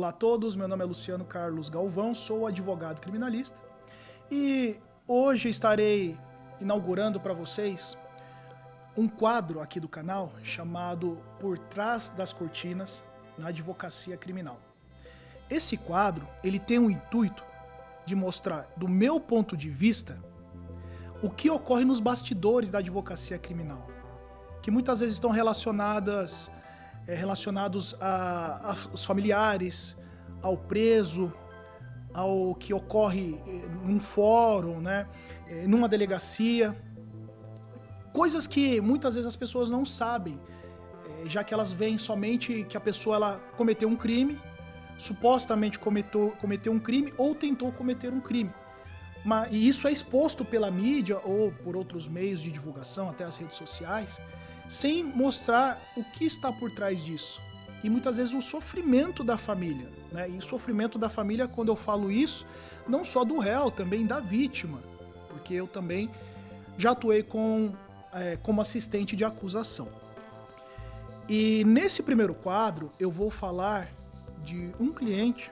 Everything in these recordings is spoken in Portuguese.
Olá a todos, meu nome é Luciano Carlos Galvão, sou advogado criminalista e hoje estarei inaugurando para vocês um quadro aqui do canal chamado Por Trás das Cortinas na Advocacia Criminal. Esse quadro ele tem o intuito de mostrar, do meu ponto de vista, o que ocorre nos bastidores da advocacia criminal, que muitas vezes estão relacionados aos familiares, ao preso, ao que ocorre num fórum, né, numa delegacia. Coisas que muitas vezes as pessoas não sabem, já que elas veem somente que a pessoa ela cometeu um crime, supostamente cometeu um crime ou tentou cometer um crime. E isso é exposto pela mídia ou por outros meios de divulgação, até as redes sociais, sem mostrar o que está por trás disso. E muitas vezes o sofrimento da família, né? E o sofrimento da família, quando eu falo isso, não só do réu, também da vítima, porque eu também já atuei como assistente de acusação. E nesse primeiro quadro eu vou falar de um cliente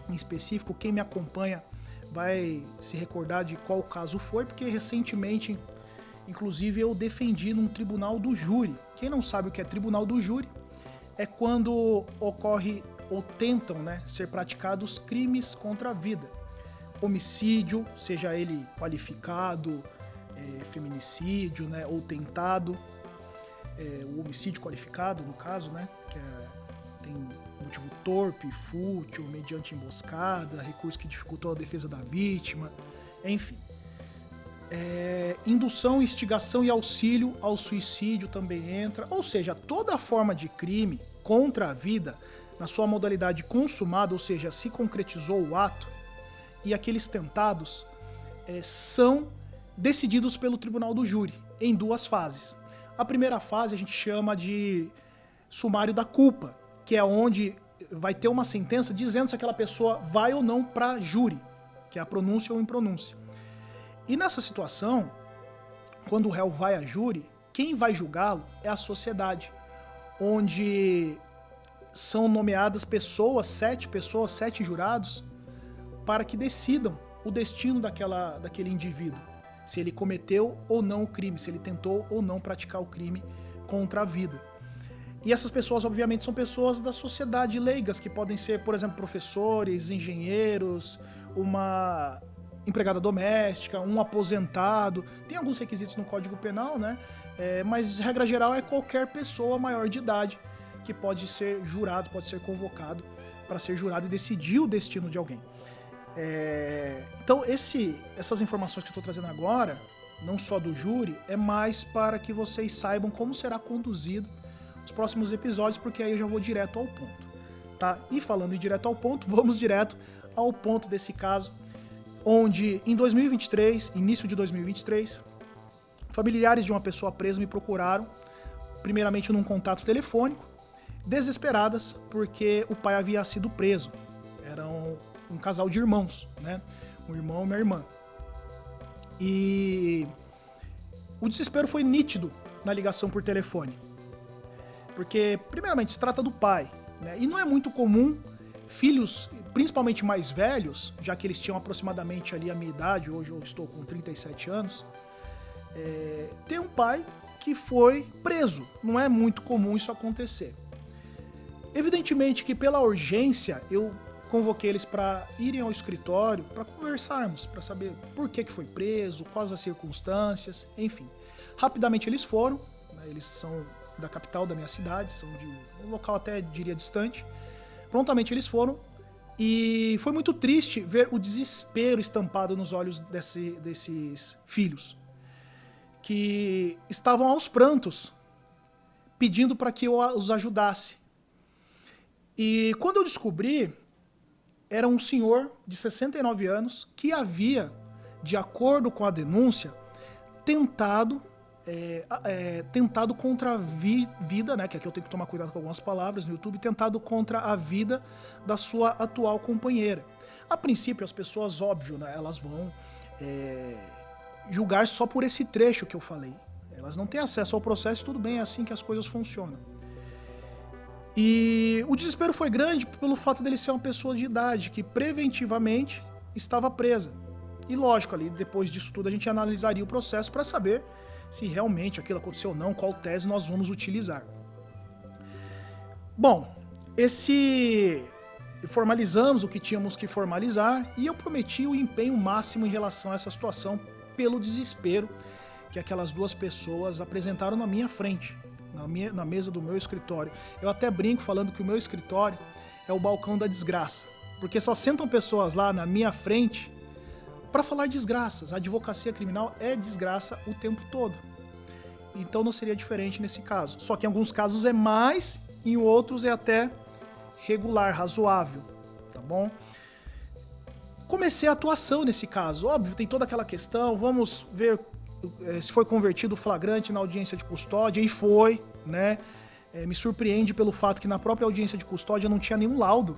em específico. Quem me acompanha vai se recordar de qual caso foi, porque recentemente, inclusive, eu defendi num tribunal do júri. Quem não sabe o que é tribunal do júri, é quando ocorre ou tentam, né, ser praticados crimes contra a vida. Homicídio, seja ele qualificado, feminicídio, né, ou tentado, o homicídio qualificado, no caso, né, que tem motivo torpe, fútil, mediante emboscada, recurso que dificultou a defesa da vítima, enfim. Indução, instigação e auxílio ao suicídio também entra, ou seja, toda forma de crime contra a vida, na sua modalidade consumada, ou seja, se concretizou o ato, e aqueles tentados são decididos pelo tribunal do júri, em duas fases. A primeira fase a gente chama de sumário da culpa, que é onde vai ter uma sentença dizendo se aquela pessoa vai ou não para júri, que é a pronúncia ou impronúncia. E nessa situação, quando o réu vai a júri, quem vai julgá-lo é a sociedade, onde são nomeadas sete jurados, para que decidam o destino daquele indivíduo, se ele cometeu ou não o crime, se ele tentou ou não praticar o crime contra a vida. E essas pessoas, obviamente, são pessoas da sociedade leigas, que podem ser, por exemplo, professores, engenheiros, uma empregada doméstica, um aposentado. Tem alguns requisitos no Código Penal, né? Mas, regra geral, é qualquer pessoa maior de idade que pode ser jurado, pode ser convocado para ser jurado e decidir o destino de alguém. Então, essas informações que eu estou trazendo agora, não só do júri, é mais para que vocês saibam como será conduzido os próximos episódios, porque aí eu já vou direto ao ponto, tá? E falando em direto ao ponto, vamos direto ao ponto desse caso, onde em 2023, início de 2023, familiares de uma pessoa presa me procuraram, primeiramente num contato telefônico, desesperadas porque o pai havia sido preso. Eram um casal de irmãos, né? Um irmão e uma irmã. E o desespero foi nítido na ligação por telefone. Porque, primeiramente, se trata do pai, né? E não é muito comum filhos, principalmente mais velhos, já que eles tinham aproximadamente ali a minha idade, hoje eu estou com 37 anos, ter um pai que foi preso. Não é muito comum isso acontecer. Evidentemente que pela urgência eu convoquei eles para irem ao escritório para conversarmos, para saber por que foi preso, quais as circunstâncias, enfim. Rapidamente eles foram, né, eles são da capital da minha cidade, são de um local até diria distante. Prontamente eles foram e foi muito triste ver o desespero estampado nos olhos desses filhos, que estavam aos prantos, pedindo para que eu os ajudasse. E quando eu descobri, era um senhor de 69 anos que havia, de acordo com a denúncia, tentado contra a vida, né, que aqui eu tenho que tomar cuidado com algumas palavras no YouTube, tentado contra a vida da sua atual companheira. A princípio, as pessoas, óbvio, né, elas vão julgar só por esse trecho que eu falei. Elas não têm acesso ao processo, tudo bem, é assim que as coisas funcionam. E o desespero foi grande pelo fato dele ser uma pessoa de idade que preventivamente estava presa. E lógico, ali depois disso tudo a gente analisaria o processo para saber se realmente aquilo aconteceu ou não, qual tese nós vamos utilizar. Bom, formalizamos o que tínhamos que formalizar e eu prometi o empenho máximo em relação a essa situação pelo desespero que aquelas duas pessoas apresentaram na minha frente, na mesa do meu escritório. Eu até brinco falando que o meu escritório é o balcão da desgraça, porque só sentam pessoas lá na minha frente para falar desgraças. A advocacia criminal é desgraça o tempo todo. Então não seria diferente nesse caso. Só que em alguns casos é mais, em outros é até regular, razoável, tá bom? Comecei a atuação nesse caso. Óbvio, tem toda aquela questão, vamos ver se foi convertido flagrante na audiência de custódia, e foi, né? Me surpreende pelo fato que na própria audiência de custódia não tinha nenhum laudo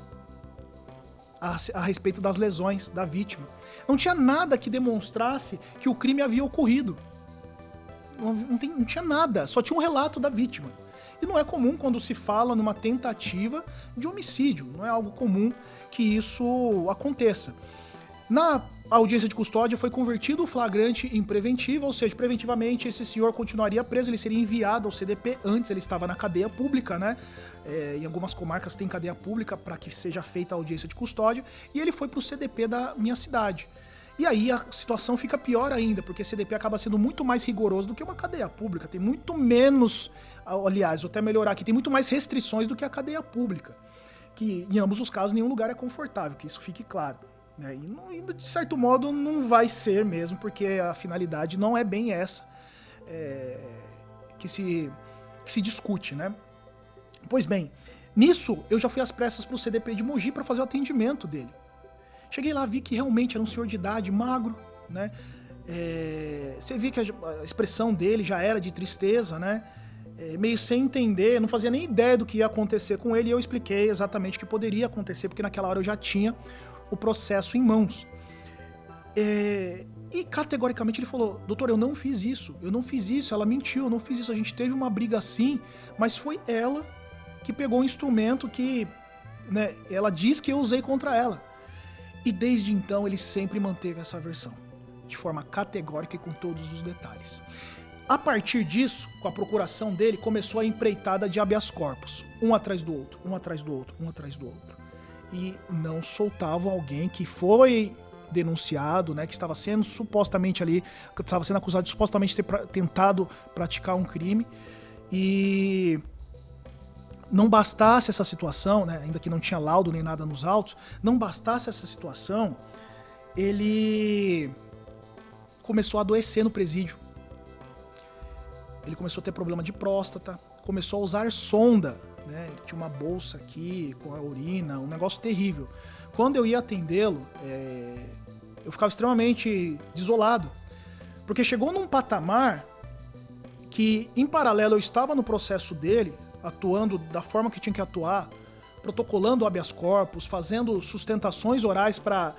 a respeito das lesões da vítima. Não tinha nada que demonstrasse que o crime havia ocorrido. Não tinha nada, só tinha um relato da vítima. E não é comum quando se fala numa tentativa de homicídio, não é algo comum que isso aconteça. Na audiência de custódia foi convertido o flagrante em preventivo, ou seja, preventivamente esse senhor continuaria preso, ele seria enviado ao CDP, antes ele estava na cadeia pública, né? Em algumas comarcas tem cadeia pública para que seja feita a audiência de custódia, e ele foi para o CDP da minha cidade. E aí a situação fica pior ainda, porque CDP acaba sendo muito mais rigoroso do que uma cadeia pública, tem muito menos, aliás, vou até melhorar aqui, tem muito mais restrições do que a cadeia pública, que em ambos os casos nenhum lugar é confortável, que isso fique claro. E de certo modo não vai ser mesmo, porque a finalidade não é bem essa que se discute, né? Pois bem, nisso eu já fui às pressas para o CDP de Mogi para fazer o atendimento dele. Cheguei lá, vi que realmente era um senhor de idade, magro, né? Você via que a expressão dele já era de tristeza, né? Meio sem entender, não fazia nem ideia do que ia acontecer com ele, e eu expliquei exatamente o que poderia acontecer, porque naquela hora eu já tinha o processo em mãos. E categoricamente ele falou: doutor, eu não fiz isso, ela mentiu, eu não fiz isso, a gente teve uma briga assim, mas foi ela que pegou o instrumento que, né, ela diz que eu usei contra ela. E desde então ele sempre manteve essa versão, de forma categórica e com todos os detalhes. A partir disso, com a procuração dele, começou a empreitada de habeas corpus, um atrás do outro, um atrás do outro, um atrás do outro. E não soltavam alguém que foi denunciado, né, que estava sendo supostamente ali, que estava sendo acusado de supostamente ter tentado praticar um crime. E não bastasse essa situação, né, ainda que não tinha laudo nem nada nos autos, não bastasse essa situação, ele começou a adoecer no presídio. Ele começou a ter problema de próstata, começou a usar sonda, né? Ele tinha uma bolsa aqui com a urina, um negócio terrível. Quando eu ia atendê-lo, eu ficava extremamente desolado, porque chegou num patamar que, em paralelo, eu estava no processo dele, atuando da forma que tinha que atuar, protocolando habeas corpus, fazendo sustentações orais para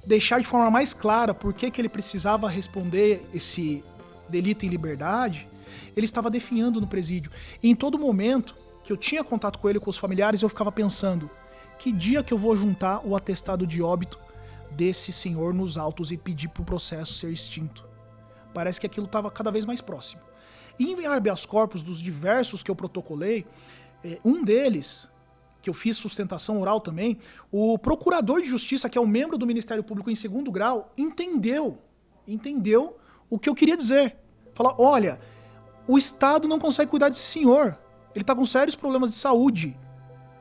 deixar de forma mais clara por que ele precisava responder esse delito em liberdade. Ele estava definhando no presídio. E em todo momento que eu tinha contato com ele, com os familiares, eu ficava pensando: que dia que eu vou juntar o atestado de óbito desse senhor nos autos e pedir para o processo ser extinto? Parece que aquilo estava cada vez mais próximo. E em habeas corpus dos diversos que eu protocolei, um deles, que eu fiz sustentação oral também, o procurador de justiça, que é um membro do Ministério Público em segundo grau, entendeu o que eu queria dizer. Falar: olha, o Estado não consegue cuidar desse senhor, ele está com sérios problemas de saúde,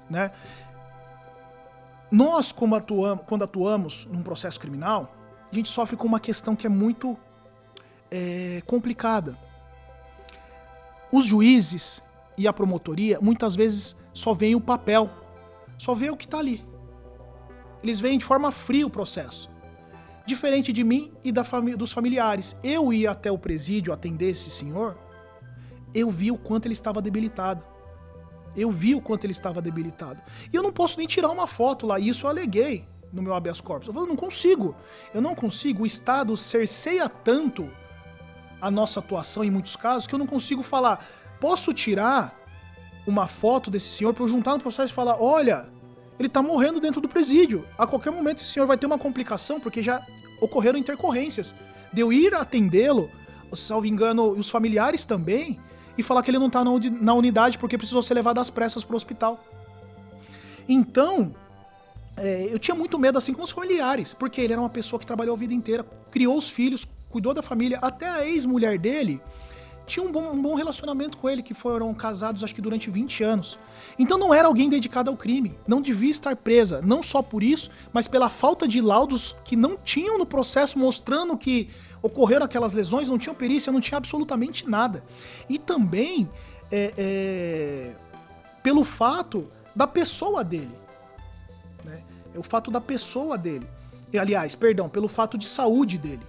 né? Nós, quando atuamos num processo criminal, a gente sofre com uma questão que é muito complicada. Os juízes e a promotoria, muitas vezes, só veem o papel, só vê o que está ali. Eles veem de forma fria o processo. Diferente de mim e dos familiares. Eu ia até o presídio atender esse senhor, eu vi o quanto ele estava debilitado. E eu não posso nem tirar uma foto lá, isso eu aleguei no meu habeas corpus. Eu falei: eu não consigo, o Estado cerceia tanto a nossa atuação em muitos casos que eu não consigo falar: posso tirar uma foto desse senhor para eu juntar no processo e falar, olha, ele tá morrendo dentro do presídio. A qualquer momento esse senhor vai ter uma complicação, porque já ocorreram intercorrências. De eu ir atendê-lo, salvo engano, os familiares também, e falar que ele não tá na unidade porque precisou ser levado às pressas pro hospital. Então, eu tinha muito medo, assim como os familiares, porque ele era uma pessoa que trabalhou a vida inteira, criou os filhos, cuidou da família, até a ex-mulher dele tinha um bom relacionamento com ele, que foram casados acho que durante 20 anos. Então não era alguém dedicado ao crime, não devia estar presa, não só por isso, mas pela falta de laudos que não tinham no processo mostrando que ocorreram aquelas lesões, não tinha perícia, não tinha absolutamente nada. E também pelo fato da pessoa dele, né? O fato da pessoa dele. Aliás, perdão, pelo fato de saúde dele.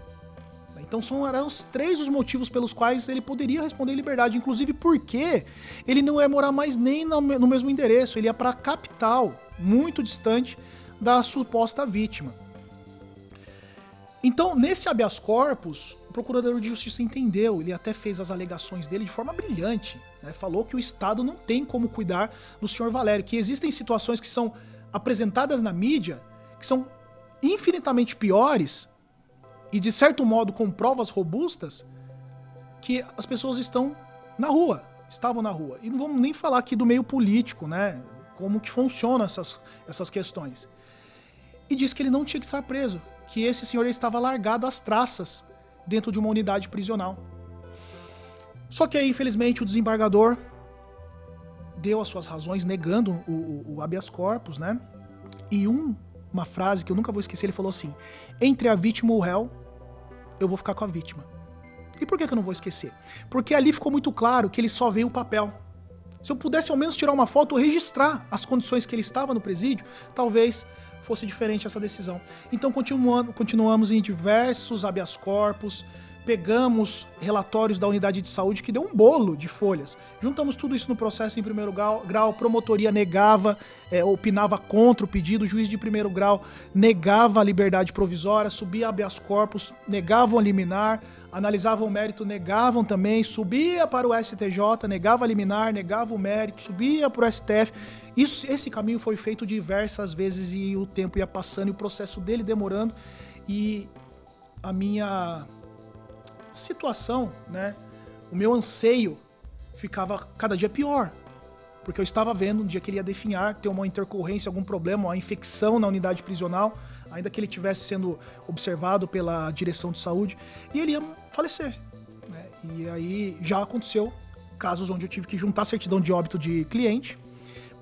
Então eram os 3 os motivos pelos quais ele poderia responder em liberdade, inclusive porque ele não ia morar mais nem no mesmo endereço, ele ia para a capital, muito distante da suposta vítima. Então, nesse habeas corpus, o procurador de justiça entendeu, ele até fez as alegações dele de forma brilhante, né? Falou que o Estado não tem como cuidar do senhor Valério, que existem situações que são apresentadas na mídia, que são infinitamente piores, e de certo modo com provas robustas, que as pessoas estavam na rua. E não vamos nem falar aqui do meio político, né? Como que funcionam essas questões. E disse que ele não tinha que estar preso, que esse senhor estava largado às traças dentro de uma unidade prisional. Só que aí, infelizmente, o desembargador deu as suas razões, negando o habeas corpus, né? E uma frase que eu nunca vou esquecer, ele falou assim: entre a vítima e o réu, eu vou ficar com a vítima. E por que eu não vou esquecer? Porque ali ficou muito claro que ele só veio o papel. Se eu pudesse ao menos tirar uma foto ou registrar as condições que ele estava no presídio, talvez fosse diferente essa decisão. Então continuamos em diversos habeas corpus, pegamos relatórios da unidade de saúde que deu um bolo de folhas. Juntamos tudo isso no processo em primeiro grau, promotoria negava, opinava contra o pedido, o juiz de primeiro grau negava a liberdade provisória, subia habeas corpus, negavam a liminar, analisavam o mérito, negavam também, subia para o STJ, negava a liminar, negava o mérito, subia para o STF. Esse caminho foi feito diversas vezes e o tempo ia passando e o processo dele demorando e a minha situação, né, o meu anseio ficava cada dia pior, porque eu estava vendo um dia que ele ia definhar, ter uma intercorrência, algum problema, uma infecção na unidade prisional, ainda que ele estivesse sendo observado pela direção de saúde, e ele ia falecer, né? E aí já aconteceu casos onde eu tive que juntar a certidão de óbito de cliente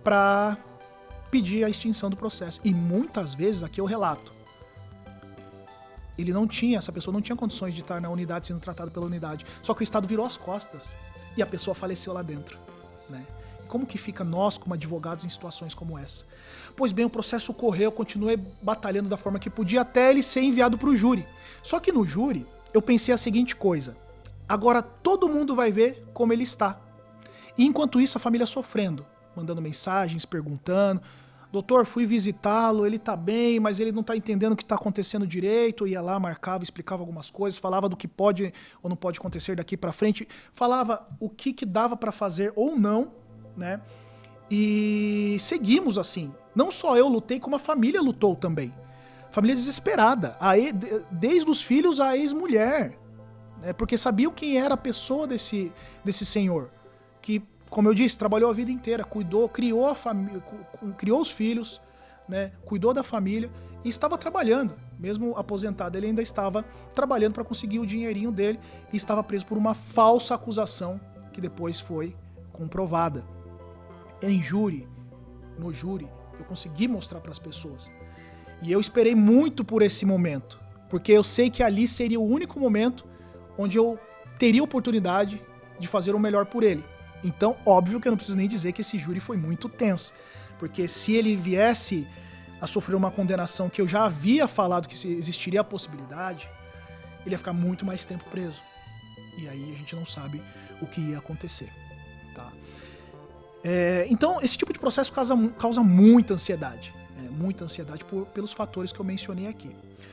para pedir a extinção do processo. E muitas vezes, aqui eu relato, essa pessoa não tinha condições de estar na unidade sendo tratada pela unidade. Só que o Estado virou as costas e a pessoa faleceu lá dentro, né? E como que fica nós como advogados em situações como essa? Pois bem, o processo ocorreu, eu continuei batalhando da forma que podia até ele ser enviado para o júri. Só que no júri, eu pensei a seguinte coisa: agora todo mundo vai ver como ele está. E enquanto isso, a família sofrendo, mandando mensagens, perguntando: doutor, fui visitá-lo, ele tá bem, mas ele não tá entendendo o que tá acontecendo direito. Ia lá, marcava, explicava algumas coisas, falava do que pode ou não pode acontecer daqui pra frente, falava o que dava pra fazer ou não, né? E seguimos assim. Não só eu lutei, como a família lutou também. Família desesperada, desde os filhos à ex-mulher, né? Porque sabiam quem era a pessoa desse senhor, que, como eu disse, trabalhou a vida inteira, cuidou, criou a família, criou os filhos, né? Cuidou da família e estava trabalhando. Mesmo aposentado, ele ainda estava trabalhando para conseguir o dinheirinho dele e estava preso por uma falsa acusação que depois foi comprovada. No júri, eu consegui mostrar para as pessoas. E eu esperei muito por esse momento, porque eu sei que ali seria o único momento onde eu teria oportunidade de fazer o melhor por ele. Então, óbvio que eu não preciso nem dizer que esse júri foi muito tenso, porque se ele viesse a sofrer uma condenação que eu já havia falado que existiria a possibilidade, ele ia ficar muito mais tempo preso. E aí a gente não sabe o que ia acontecer, tá? Então, esse tipo de processo causa muita ansiedade. Muita ansiedade pelos fatores que eu mencionei aqui.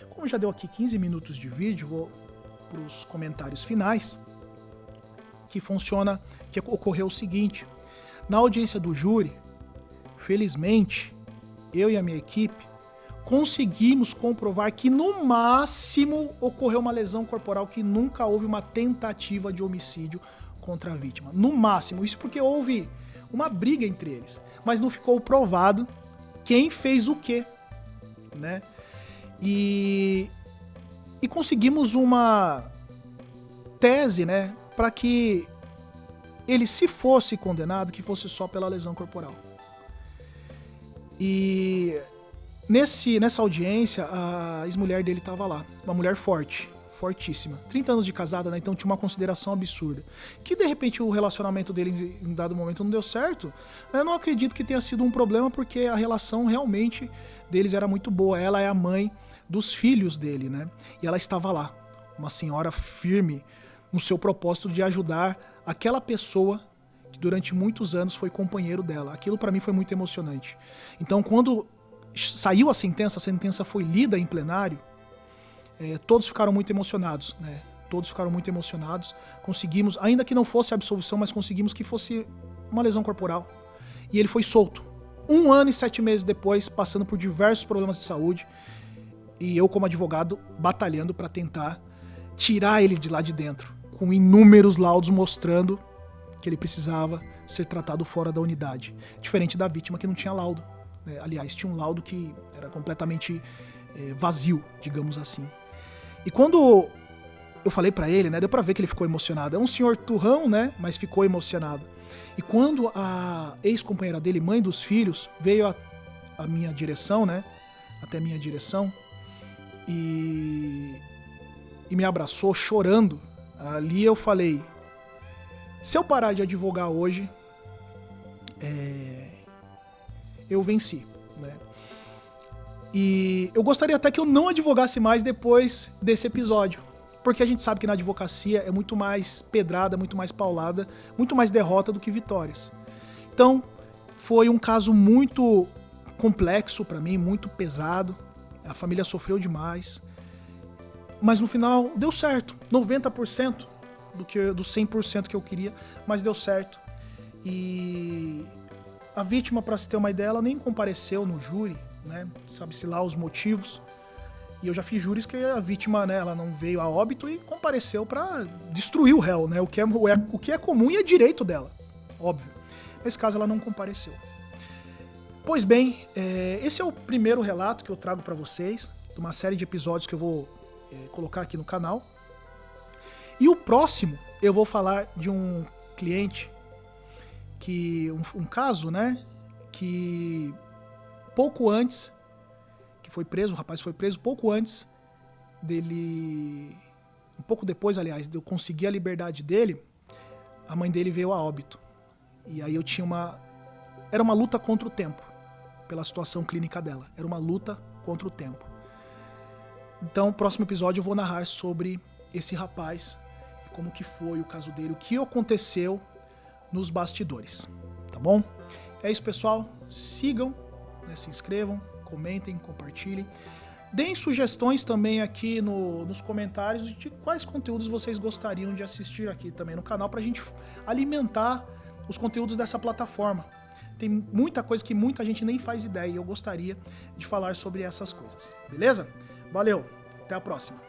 Como já deu aqui 15 minutos de vídeo, vou para os comentários finais, que ocorreu o seguinte: Na audiência do júri, felizmente, eu e a minha equipe conseguimos comprovar que no máximo ocorreu uma lesão corporal, que nunca houve uma tentativa de homicídio contra a vítima. No máximo, isso porque houve uma briga entre eles, mas não ficou provado quem fez o quê, né? E conseguimos uma tese, né, para que ele, se fosse condenado, que fosse só pela lesão corporal. E nessa audiência, a ex-mulher dele estava lá, uma mulher forte, fortíssima, 30 anos de casada, né, então tinha uma consideração absurda. Que de repente o relacionamento dele em dado momento não deu certo, eu não acredito que tenha sido um problema, porque a relação realmente deles era muito boa. Ela é a mãe dos filhos dele, né? E ela estava lá, uma senhora firme no seu propósito de ajudar aquela pessoa que durante muitos anos foi companheiro dela. Aquilo para mim foi muito emocionante. Então, quando saiu a sentença foi lida em plenário, todos ficaram muito emocionados, né? Todos ficaram muito emocionados. Conseguimos, ainda que não fosse absolvição, mas conseguimos que fosse uma lesão corporal. E ele foi solto. 1 ano e 7 meses depois, passando por diversos problemas de saúde, e eu, como advogado, batalhando para tentar tirar ele de lá de dentro, com inúmeros laudos mostrando que ele precisava ser tratado fora da unidade. Diferente da vítima, que não tinha laudo, né? Aliás, tinha um laudo que era completamente vazio, digamos assim. E quando eu falei para ele, né, deu para ver que ele ficou emocionado. É um senhor turrão, né, mas ficou emocionado. E quando a ex-companheira dele, mãe dos filhos, veio à minha direção, né, até a minha direção, e me abraçou chorando, ali eu falei: se eu parar de advogar hoje, eu venci, né? E eu gostaria até que eu não advogasse mais depois desse episódio, porque a gente sabe que na advocacia é muito mais pedrada, muito mais paulada, muito mais derrota do que vitórias. Então, foi um caso muito complexo para mim, muito pesado. A família sofreu demais, mas no final deu certo, 90% do 100% que eu queria, mas deu certo. E a vítima, para se ter uma ideia, ela nem compareceu no júri, né? Sabe-se lá os motivos. E eu já fiz júris que a vítima, né, ela não veio a óbito e compareceu para destruir o réu, né? O que é comum e é direito dela, óbvio. Nesse caso, ela não compareceu. Pois bem, esse é o primeiro relato que eu trago para vocês, de uma série de episódios que eu vou colocar aqui no canal. E o próximo, eu vou falar de um cliente, um caso, né, que pouco antes, que foi preso, o rapaz foi preso pouco antes dele, um pouco depois, aliás, de eu conseguir a liberdade dele, a mãe dele veio a óbito. E aí eu tinha era uma luta contra o tempo, pela situação clínica dela. Era uma luta contra o tempo. Então, no próximo episódio eu vou narrar sobre esse rapaz e como que foi o caso dele, o que aconteceu nos bastidores, tá bom? É isso, pessoal. Sigam, né, se inscrevam, comentem, compartilhem. Deem sugestões também aqui nos comentários de quais conteúdos vocês gostariam de assistir aqui também no canal, pra gente alimentar os conteúdos dessa plataforma. Tem muita coisa que muita gente nem faz ideia e eu gostaria de falar sobre essas coisas. Beleza? Valeu, até a próxima.